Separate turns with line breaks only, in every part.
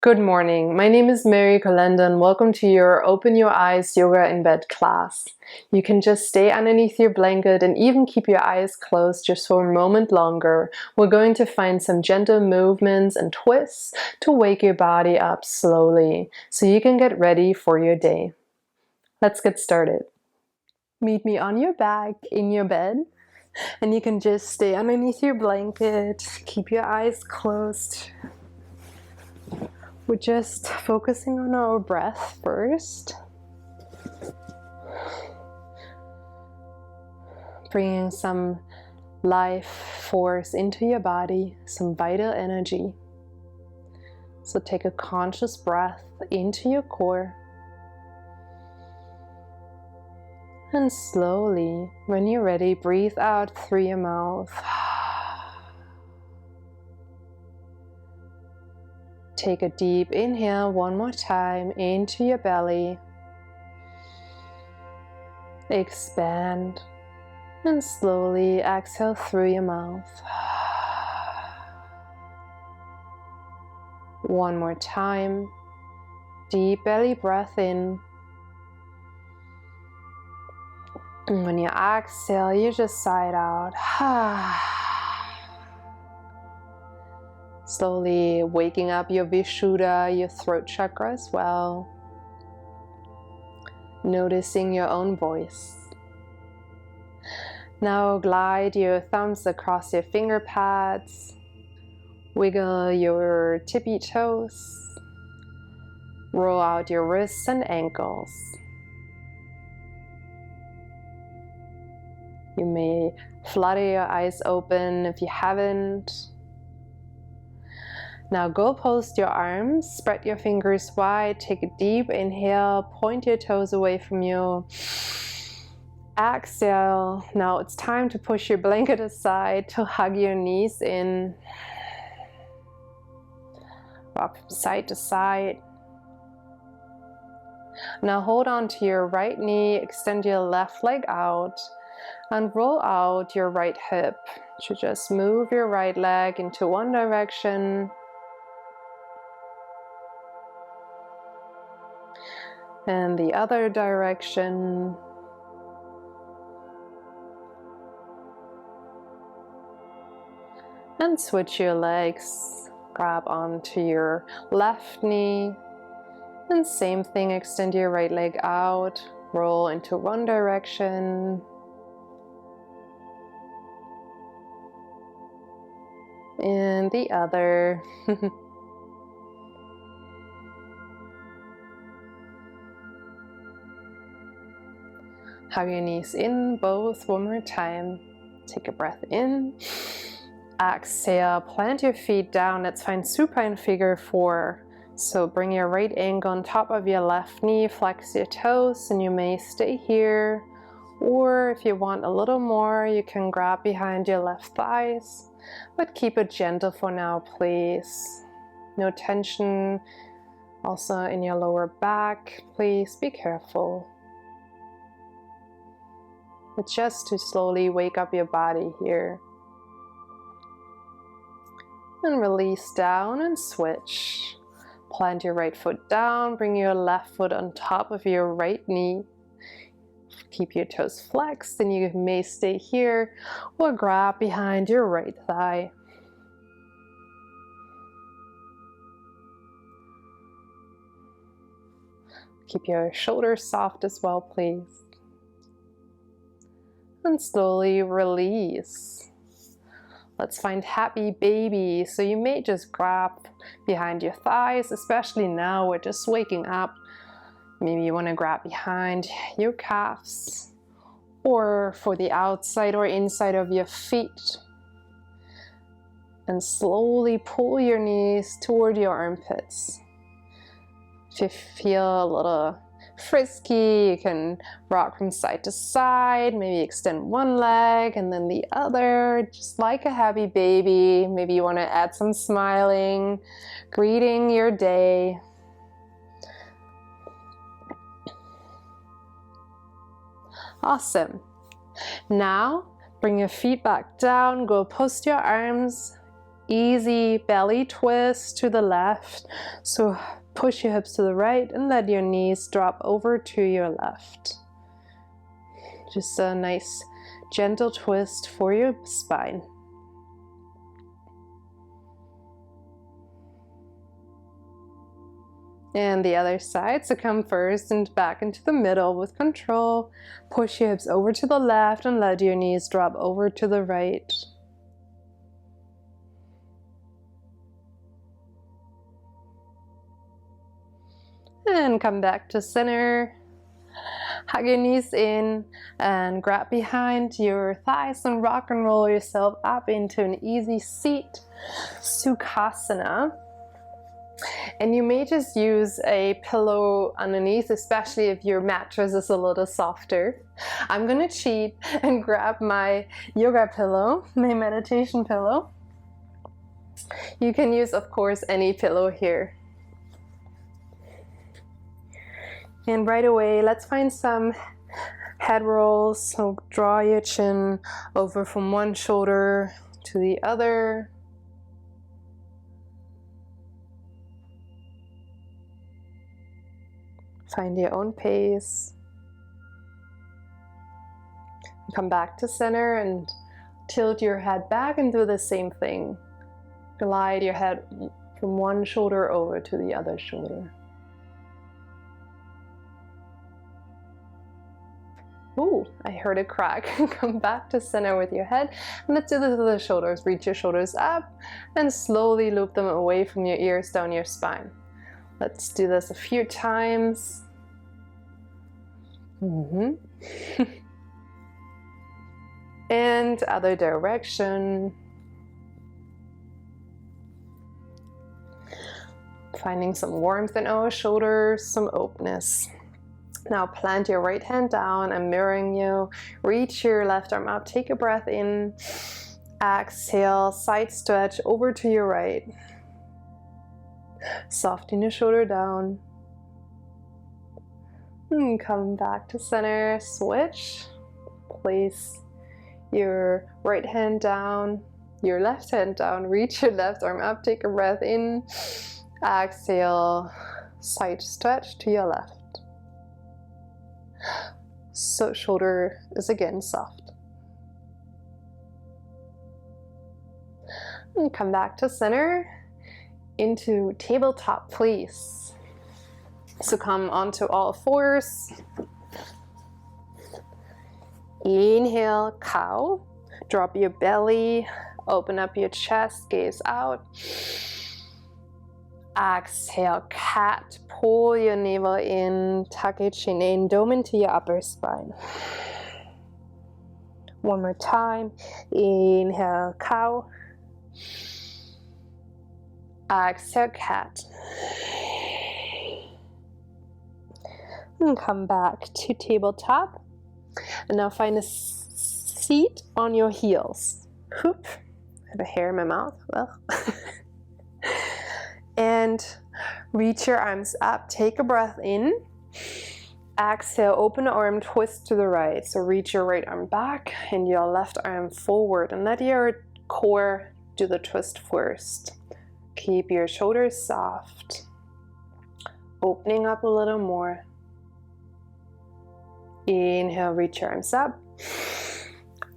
Good morning. My name is Mary Kalenda and welcome to your Open Your Eyes Yoga in Bed class. You can just stay underneath your blanket and even keep your eyes closed just for a moment longer. We're going to find some gentle movements and twists to wake your body up slowly so you can get ready for your day. Let's get started. Meet me on your back in your bed, and you can just stay underneath your blanket, keep your eyes closed. We're just focusing on our breath first. Bringing some life force into your body, some vital energy. So take a conscious breath into your core. And slowly, when you're ready, breathe out through your mouth. Take a deep inhale one more time into your belly. Expand and slowly exhale through your mouth. One more time. Deep belly breath in. And when you exhale, you just sigh it out. Slowly waking up your Vishuddha, your throat chakra as well. Noticing your own voice. Now glide your thumbs across your finger pads. Wiggle your tippy toes. Roll out your wrists and ankles. You may flutter your eyes open if you haven't. Now go post your arms, spread your fingers wide, take a deep inhale, point your toes away from you. Exhale. Now it's time to push your blanket aside, to hug your knees in. Rock from side to side. Now hold on to your right knee, extend your left leg out, and roll out your right hip. So just move your right leg into one direction. And the other direction. And switch your legs. Grab onto your left knee. And same thing, extend your right leg out. Roll into one direction. And the other. Hug your knees in both one more time. Take a breath in. Exhale, plant your feet down. Let's find supine figure 4. So bring your right ankle on top of your left knee, flex your toes, and you may stay here. Or if you want a little more, you can grab behind your left thighs, but keep it gentle for now, please. No tension. Also in your lower back, please be careful. But just to slowly wake up your body here. And release down and switch. Plant your right foot down, bring your left foot on top of your right knee. Keep your toes flexed, and you may stay here or grab behind your right thigh. Keep your shoulders soft as well, please. And slowly release. Let's find happy baby. So you may just grab behind your thighs, especially now we're just waking up. Maybe you want to grab behind your calves or for the outside or inside of your feet. And slowly pull your knees toward your armpits. If you feel a little frisky, you can rock from side to side, maybe extend one leg and then the other, just like a happy baby. Maybe you want to add some smiling, greeting your day. Awesome. Now bring your feet back down, go post your arms Easy belly twist to the left. So push your hips to the right and let your knees drop over to your left. Just a nice gentle twist for your spine. And the other side, so come first and back into the middle with control. Push your hips over to the left and let your knees drop over to the right. And come back to center. Hug your knees in and grab behind your thighs and rock and roll yourself up into an easy seat, Sukhasana. And you may just use a pillow underneath, especially if your mattress is a little softer. I'm gonna cheat and grab my yoga pillow, my meditation pillow. You can use, of course, any pillow here. And right away, let's find some head rolls. So draw your chin over from one shoulder to the other. Find your own pace. Come back to center and tilt your head back and do the same thing. Glide your head from one shoulder over to the other shoulder. Ooh, I heard a crack. Come back to center with your head. And let's do this with the shoulders. Reach your shoulders up and slowly loop them away from your ears down your spine. Let's do this a few times. And other direction. Finding some warmth in our shoulders, some openness. Now plant your right hand down. I'm mirroring you. Reach your left arm up. Take a breath in. Exhale, side stretch over to your right. Soften your shoulder down. And come back to center. Switch. Place your right hand down, your left hand down. Reach your left arm up. Take a breath in. Exhale, side stretch to your left. So shoulder is again soft. And come back to center into tabletop, please. So come onto all fours. Inhale, cow. Drop your belly, open up your chest, gaze out. Exhale, cat. Pull your navel in, tuck your chin in, dome into your upper spine. One more time. Inhale, cow. Exhale, cat. And come back to tabletop. And now find a seat on your heels. Whoop. I have a hair in my mouth. Well. And reach your arms up. Take a breath in. Exhale, open arm, twist to the right. So reach your right arm back and your left arm forward. And let your core do the twist first. Keep your shoulders soft. Opening up a little more. Inhale, reach your arms up.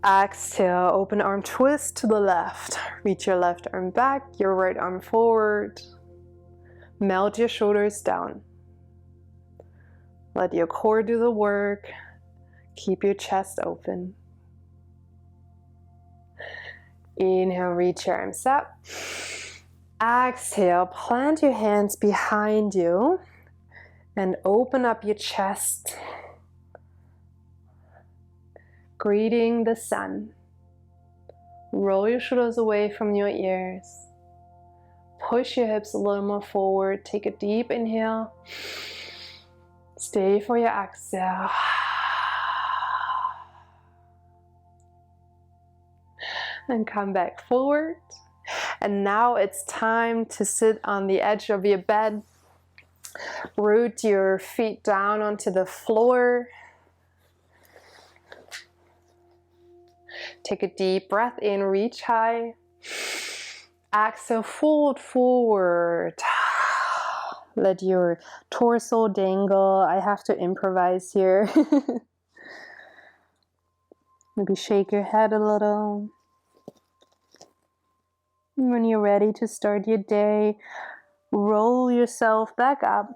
Exhale, open arm twist to the left. Reach your left arm back, your right arm forward. Melt your shoulders down. Let your core do the work. Keep your chest open. Inhale, reach your arms up. Exhale, plant your hands behind you and open up your chest. Greeting the sun. Roll your shoulders away from your ears. Push your hips a little more forward. Take a deep inhale. Stay for your exhale. And come back forward. And now it's time to sit on the edge of your bed. Root your feet down onto the floor. Take a deep breath in, reach high. Exhale, fold forward. Let your torso dangle. I have to improvise here. Maybe shake your head a little. When you're ready to start your day, roll yourself back up.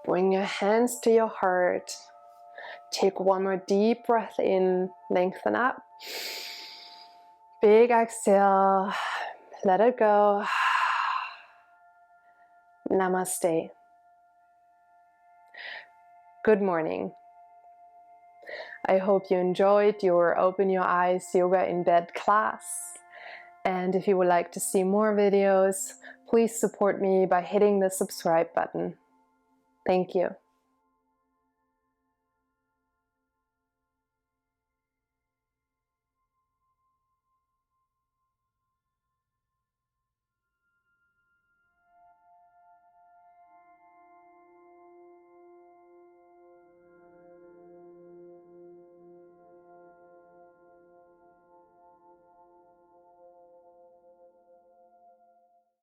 Bring your hands to your heart. Take one more deep breath in, lengthen up. Big exhale, let it go. Namaste. Good morning. I hope you enjoyed your Open Your Eyes Yoga in Bed class. And if you would like to see more videos, please support me by hitting the subscribe button. Thank you.